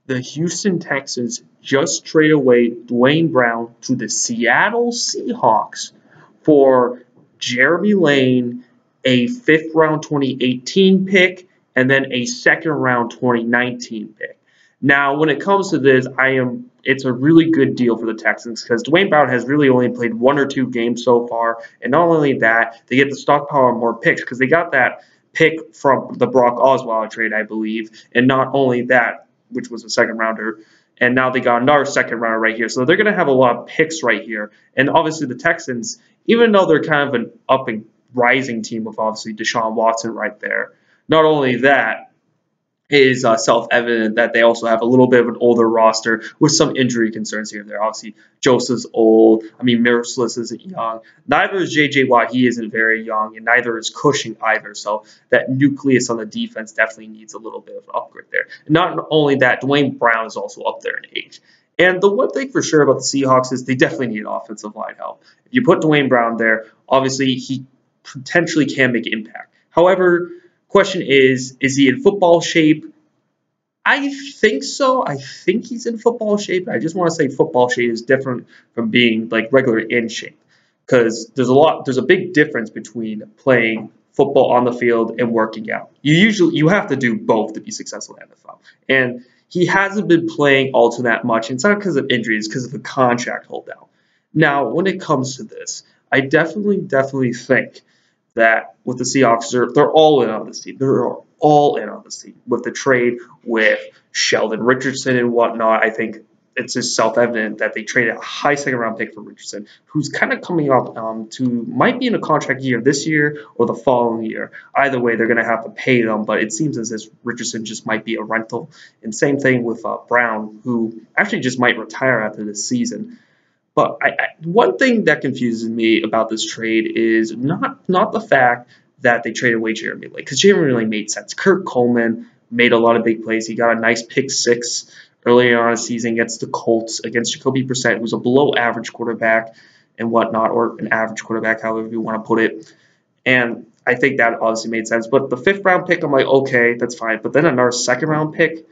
the Houston Texans just traded away Duane Brown to the Seattle Seahawks for Jeremy Lane, a 5th round 2018 pick, and then a 2nd round 2019 pick. Now, when it comes to this, it's a really good deal for the Texans because Duane Brown has really only played 1 or 2 games so far, and not only that, they get the stockpile more picks because they got that pick from the Brock Osweiler trade, I believe, and not only that, which was a 2nd rounder, and now they got another 2nd rounder right here. So they're going to have a lot of picks right here. And obviously the Texans, even though they're kind of an up and rising team with obviously Deshaun Watson right there, not only that, it is self-evident that they also have a little bit of an older roster with some injury concerns here and there. Obviously, Joseph's old. I mean, Merciless isn't young. Neither is J.J. Watt. He isn't very young, and neither is Cushing either. So that nucleus on the defense definitely needs a little bit of an upgrade there. And not only that, Duane Brown is also up there in age. And the one thing for sure about the Seahawks is they definitely need offensive line help. If you put Duane Brown there, obviously he potentially can make impact. However, question is he in football shape? I think so. I think he's in football shape. I just want to say football shape is different from being like regular in shape because there's a big difference between playing football on the field and working out. You have to do both to be successful in the NFL. And he hasn't been playing all too that much. It's not because of injuries, it's because of the contract holdout. Now, when it comes to this, I definitely think that with the Seahawks, they're all in on this team. They're all in on this team. With the trade with Sheldon Richardson and whatnot, I think it's just self-evident that they traded a high 2nd round pick for Richardson, who's kind of coming up might be in a contract year this year or the following year. Either way, they're going to have to pay them, but it seems as if Richardson just might be a rental. And same thing with Brown, who actually just might retire after this season. But one thing that confuses me about this trade is not the fact that they traded away Jeremy Lane, because Jeremy Lane made sense. Kurt Coleman made a lot of big plays. He got a nice pick 6 earlier on in the season against the Colts, against Jacoby Brissett, who's a below-average quarterback and whatnot, or an average quarterback, however you want to put it. And I think that obviously made sense. But the 5th round pick, I'm like, okay, that's fine. But then another 2nd round pick,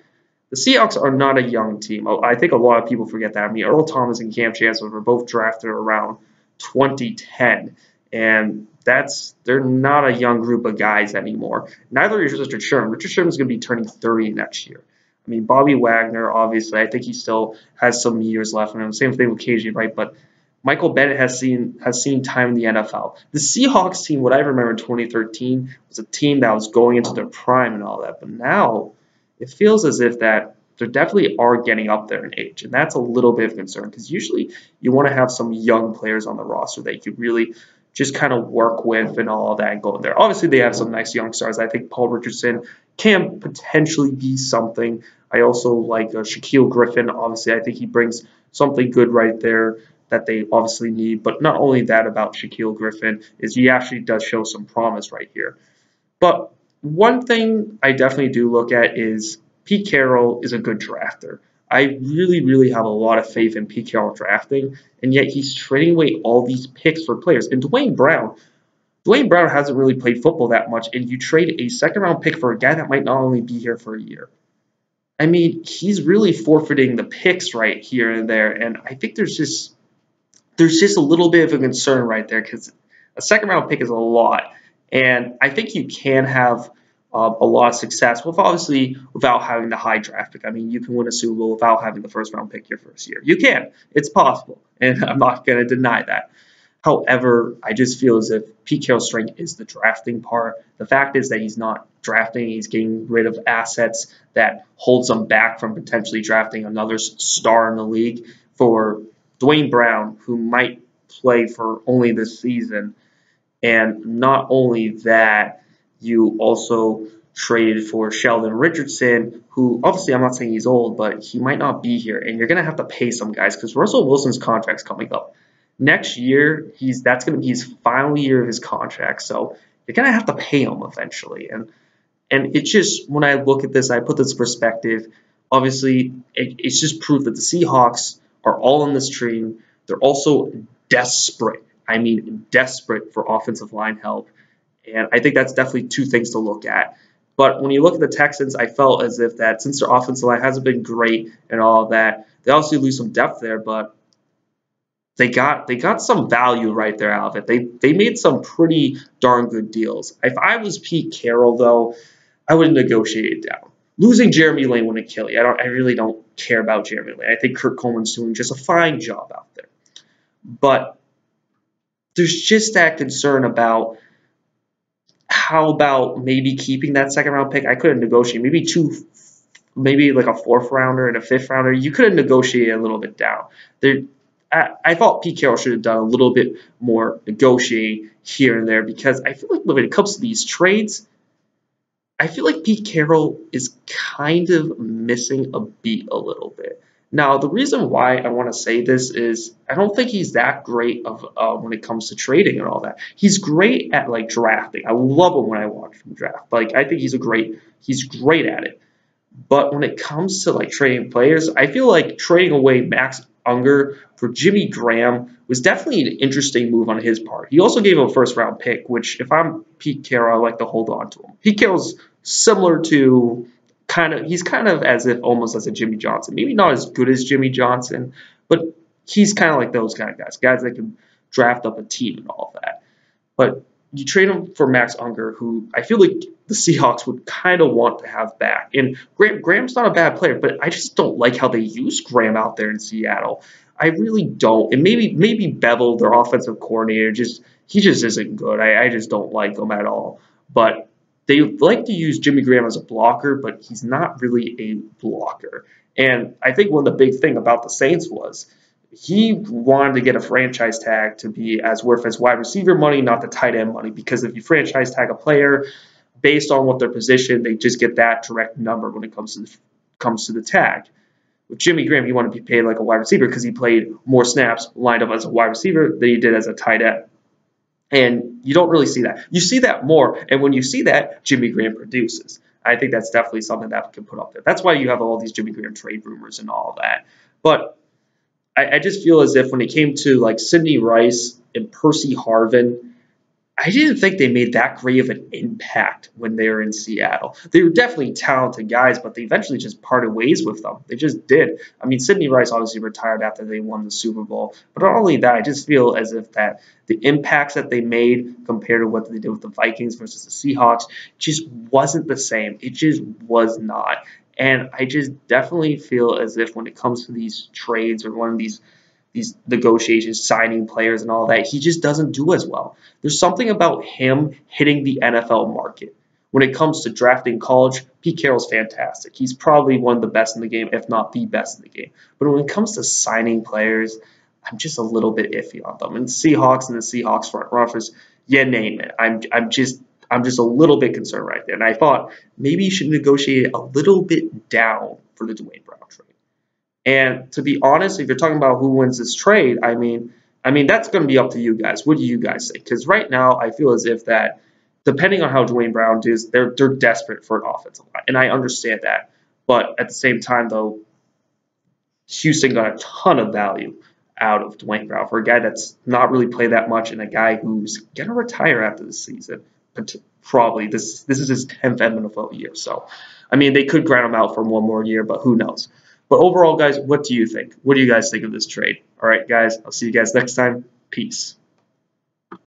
the Seahawks are not a young team. I think a lot of people forget that. I mean, Earl Thomas and Cam Chancellor were both drafted around 2010, and they're not a young group of guys anymore. Neither is Richard Sherman. Richard Sherman's going to be turning 30 next year. I mean, Bobby Wagner, obviously, I think he still has some years left in him. Same thing with KJ Wright, but Michael Bennett has seen time in the NFL. The Seahawks team, what I remember in 2013, was a team that was going into their prime and all that, but now it feels as if that they definitely are getting up there in age, and that's a little bit of concern because usually you want to have some young players on the roster that you really just kind of work with and all of that and go in there. Obviously, they have some nice young stars. I think Paul Richardson can potentially be something. I also like Shaquille Griffin. Obviously, I think he brings something good right there that they obviously need. But not only that about Shaquille Griffin is he actually does show some promise right here. But one thing I definitely do look at is Pete Carroll is a good drafter. I really have a lot of faith in Pete Carroll drafting, and yet he's trading away all these picks for players. And Duane Brown hasn't really played football that much, and you trade a 2nd round pick for a guy that might not only be here for a year. I mean, he's really forfeiting the picks right here and there, and I think there's just a little bit of a concern right there because a 2nd round pick is a lot, and I think you can have a lot of success without having the high draft pick. I mean, you can win a Super Bowl without having the 1st round pick your first year. You can. It's possible, and I'm not going to deny that. However, I just feel as if Pete Carroll's strength is the drafting part. The fact is that he's not drafting. He's getting rid of assets that holds him back from potentially drafting another star in the league. For Duane Brown, who might play for only this season, and not only that, you also traded for Sheldon Richardson, who obviously I'm not saying he's old, but he might not be here. And you're going to have to pay some guys because Russell Wilson's contract's coming up. Next year, that's going to be his final year of his contract. So you're going to have to pay him eventually. And it's just, when I look at this, I put this perspective. Obviously, it's just proof that the Seahawks are all on this train. They're also desperate. I mean, desperate for offensive line help. And I think that's definitely 2 things to look at. But when you look at the Texans, I felt as if that since their offensive line hasn't been great and all of that, they also lose some depth there, but they got some value right there out of it. They made some pretty darn good deals. If I was Pete Carroll, though, I would negotiate it down. Losing Jeremy Lane wouldn't kill you. I really don't care about Jeremy Lane. I think Kurt Coleman's doing just a fine job out there. But there's just that concern about how about maybe keeping that second round pick. I could have negotiated maybe like a fourth rounder and a fifth rounder. You could have negotiated a little bit down. I thought Pete Carroll should have done a little bit more negotiating here and there, because I feel like when it comes to these trades, I feel like Pete Carroll is kind of missing a beat a little bit. Now, the reason why I want to say this is I don't think he's that great of when it comes to trading and all that. He's great at like drafting. I love him when I watch him draft. Like I think he's great at it. But when it comes to like trading players, I feel like trading away Max Unger for Jimmy Graham was definitely an interesting move on his part. He also gave him a first-round pick, which if I'm Pete Carroll, I like to hold on to him. Pete Carroll's similar to he's kind of as if almost as a Jimmy Johnson. Maybe not as good as Jimmy Johnson, but he's kind of like those kind of guys that can draft up a team and all of that. But you trade him for Max Unger, who I feel like the Seahawks would kind of want to have back. And Graham's not a bad player, but I just don't like how they use Graham out there in Seattle. I really don't. And maybe Bevel, their offensive coordinator, he just isn't good. I just don't like him at all. But they like to use Jimmy Graham as a blocker, but he's not really a blocker. And I think one of the big thing about the Saints was he wanted to get a franchise tag to be as worth as wide receiver money, not the tight end money, because if you franchise tag a player based on what their position, they just get that direct number when it comes to the tag. With Jimmy Graham, he wanted to be paid like a wide receiver because he played more snaps lined up as a wide receiver than he did as a tight end. And you don't really see that. You see that more, and when you see that, Jimmy Graham produces. I think that's definitely something that we can put up there. That's why you have all these Jimmy Graham trade rumors and all of that. But I just feel as if when it came to like Sidney Rice and Percy Harvin, I didn't think they made that great of an impact when they were in Seattle. They were definitely talented guys, but they eventually just parted ways with them. They just did. I mean, Sidney Rice obviously retired after they won the Super Bowl. But not only that, I just feel as if that the impacts that they made compared to what they did with the Vikings versus the Seahawks just wasn't the same. It just was not. And I just definitely feel as if when it comes to these trades or one of these negotiations, signing players and all that, he just doesn't do as well. There's something about him hitting the NFL market. When it comes to drafting college, Pete Carroll's fantastic. He's probably one of the best in the game, if not the best in the game. But when it comes to signing players, I'm just a little bit iffy on them. And the Seahawks front runners, you name it. I'm just a little bit concerned right there. And I thought maybe you should negotiate a little bit down for the Duane Brown trade. And to be honest, if you're talking about who wins this trade, I mean that's going to be up to you guys. What do you guys think? Because right now I feel as if that depending on how Duane Brown does, they're desperate for an offensive line, and I understand that. But at the same time, though, Houston got a ton of value out of Duane Brown for a guy that's not really played that much and a guy who's going to retire after this season. Probably this is his 10th NFL year. So, I mean, they could ground him out for one more year, but who knows? But overall, guys, what do you think? What do you guys think of this trade? All right, guys, I'll see you guys next time. Peace.